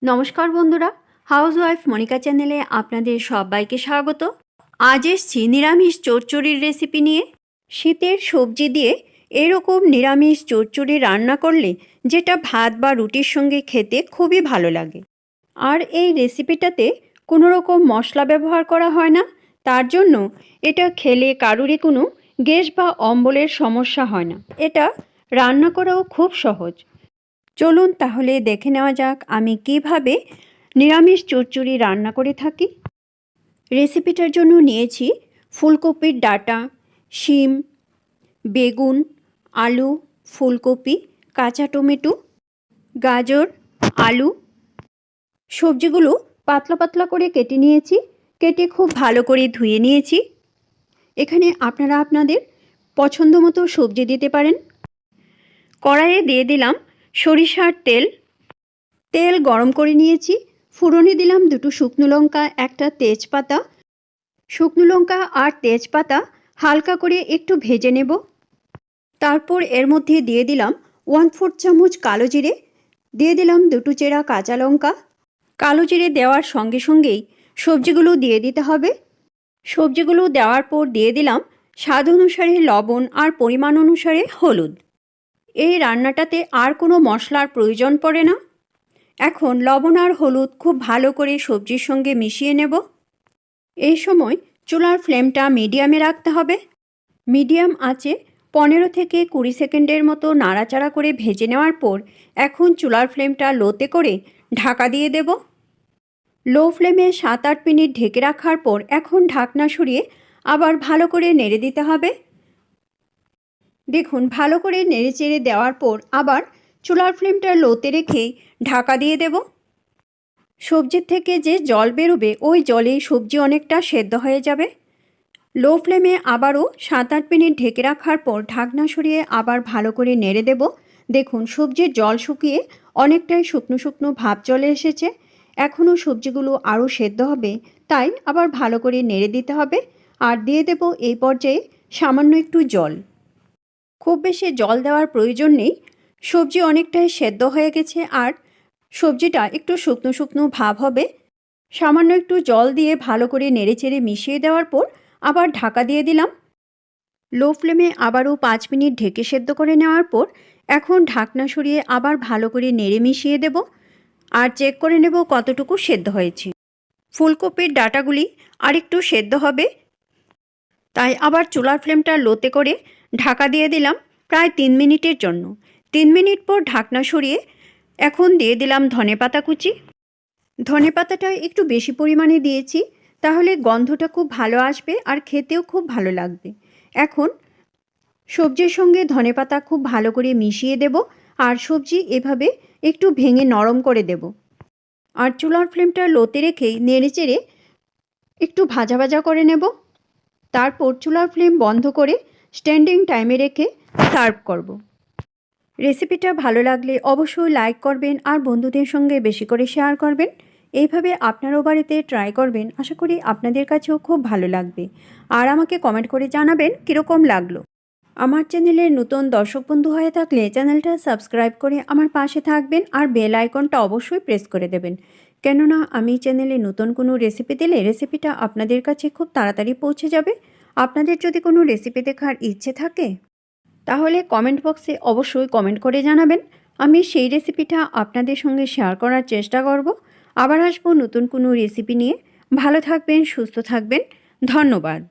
নমস্কার বন্ধুরা, হাউসওয়াইফ মনিকা চ্যানেলে আপনাদের সবাইকে স্বাগত। আজ এসছি নিরামিষ চচ্চড়ির রেসিপি নিয়ে। শীতের সবজি দিয়ে এরকম নিরামিষ চচ্চড়ি রান্না করলে যেটা ভাত বা রুটির সঙ্গে খেতে খুবই ভালো লাগে। আর এই রেসিপিটাতে কোনো রকম মশলা ব্যবহার করা হয় না, তার জন্য এটা খেলে কারুরই কোনো গ্যাস বা অম্বলের সমস্যা হয় না। এটা রান্না করাও খুব সহজ। চলুন তাহলে দেখে নেওয়া যাক আমি কিভাবে নিরামিষ চচ্চড়ি রান্না করে থাকি। রেসিপিটার জন্য নিয়েছি ফুলকপির ডাঁটা, শিম, বেগুন, আলু, ফুলকপি, কাঁচা টমেটো, গাজর, আলু। সবজিগুলো পাতলা পাতলা করে কেটে নিয়েছি, কেটে খুব ভালো করে ধুয়ে নিয়েছি। এখানে আপনারা আপনাদের পছন্দ মতো সবজি দিতে পারেন। কড়াইয়ে দিয়ে দিলাম সরিষার তেল। তেল গরম করে নিয়েছি, ফোড়নে দিলাম দুটো শুকনো লঙ্কা, একটা তেজপাতা। শুকনো লঙ্কা আর তেজপাতা হালকা করে একটু ভেজে নেব। তারপর এর মধ্যে দিয়ে দিলাম 1/4 চামচ কালো জিরে, দিয়ে দিলাম দুটো চেরা কাঁচা লঙ্কা। কালো জিরে দেওয়ার সঙ্গে সঙ্গেই সবজিগুলো দিয়ে দিতে হবে। সবজিগুলো দেওয়ার পর দিয়ে দিলাম স্বাদ অনুসারে লবণ আর পরিমাণ অনুসারে হলুদ। এই রান্নাটাতে আর কোনো মশলার প্রয়োজন পড়ে না। এখন লবণ আর হলুদ খুব ভালো করে সবজির সঙ্গে মিশিয়ে নেব। এই সময় চুলার ফ্লেমটা মিডিয়ামে রাখতে হবে। মিডিয়াম আঁচে 15 থেকে 20 সেকেন্ডের মতো নাড়াচাড়া করে ভেজে নেওয়ার পর এখন চুলার ফ্লেমটা লোতে করে ঢাকা দিয়ে দেব। লো ফ্লেমে 7-8 মিনিট ঢেকে রাখার পর এখন ঢাকনা সরিয়ে আবার ভালো করে নেড়ে দিতে হবে। দেখুন, ভালো করে নেড়ে চেড়ে দেওয়ার পর আবার চুলার ফ্লেমটা লোতে রেখে ঢাকা দিয়ে দেব। সবজির থেকে যে জল বেরোবে ওই জলেই সবজি অনেকটা সেদ্ধ হয়ে যাবে। লো ফ্লেমে আবারও 7-8 মিনিট ঢেকে রাখার পর ঢাকনা সরিয়ে আবার ভালো করে নেড়ে দেব। দেখুন, সবজির জল শুকিয়ে অনেকটাই শুকনো শুকনো ভাব চলে এসেছে। এখনও সবজিগুলো আরও সেদ্ধ হবে, তাই আবার ভালো করে নেড়ে দিতে হবে। আর দিয়ে দেব এই পর্যায়ে সামান্য একটু জল। খুব বেশি জল দেওয়ার প্রয়োজন নেই, সবজি অনেকটাই সেদ্ধ হয়ে গেছে আর সবজিটা একটু শুকনো শুকনো ভাব হবে। সামান্য একটু জল দিয়ে ভালো করে নেড়েচেড়ে মিশিয়ে দেওয়ার পর আবার ঢাকা দিয়ে দিলাম। লো ফ্লেমে আবারও 5 মিনিট ঢেকে সেদ্ধ করে নেওয়ার পর এখন ঢাকনা সরিয়ে আবার ভালো করে নেড়ে মিশিয়ে দেব আর চেক করে নেব কতটুকু সেদ্ধ হয়েছে। ফুলকপির ডাঁটাগুলি আরেকটু সেদ্ধ হবে, তাই আবার চুলার ফ্লেমটা লোতে করে ঢাকা দিয়ে দিলাম প্রায় 3 মিনিটের জন্য। 3 মিনিট পর ঢাকনা সরিয়ে এখন দিয়ে দিলাম ধনেপাতা কুচি। ধনেপাতাটা একটু বেশি পরিমাণে দিয়েছি, তাহলে গন্ধটা খুব ভালো আসবে আর খেতেও খুব ভালো লাগবে। এখন সবজির সঙ্গে ধনেপাতা খুব ভালো করে মিশিয়ে দেব আর সবজি এভাবে একটু ভেঙে নরম করে দেব। আর চুলার ফ্লেমটা লোতে রেখেই নেড়েচেড়ে একটু ভাজা ভাজা করে নেব। তারপর চুলার ফ্লেম বন্ধ করে স্ট্যান্ডিং টাইমে রেখে সার্ভ করব। রেসিপিটা ভালো লাগলে অবশ্যই লাইক করবেন আর বন্ধুদের সঙ্গে বেশি করে শেয়ার করবেন। এইভাবে আপনারাও বাড়িতে ট্রাই করবেন, আশা করি আপনাদের কাছেও খুব ভালো লাগবে। আর আমাকে কমেন্ট করে জানাবেন কীরকম লাগলো। আমার চ্যানেলের নতুন দর্শক বন্ধু হয়ে থাকলে চ্যানেলটা সাবস্ক্রাইব করে আমার পাশে থাকবেন আর বেল আইকনটা অবশ্যই প্রেস করে দেবেন, কেননা আমি চ্যানেলে নতুন কোনো রেসিপি দিলে রেসিপিটা আপনাদের কাছে খুব তাড়াতাড়ি পৌঁছে যাবে। আপনাদের যদি কোনো রেসিপি দেখার ইচ্ছে থাকে তাহলে কমেন্ট বক্সে অবশ্যই কমেন্ট করে জানাবেন, আমি সেই রেসিপিটা আপনাদের সঙ্গে শেয়ার করার চেষ্টা করব। আবার আসবো নতুন কোনো রেসিপি নিয়ে। ভালো থাকবেন, সুস্থ থাকবেন, ধন্যবাদ।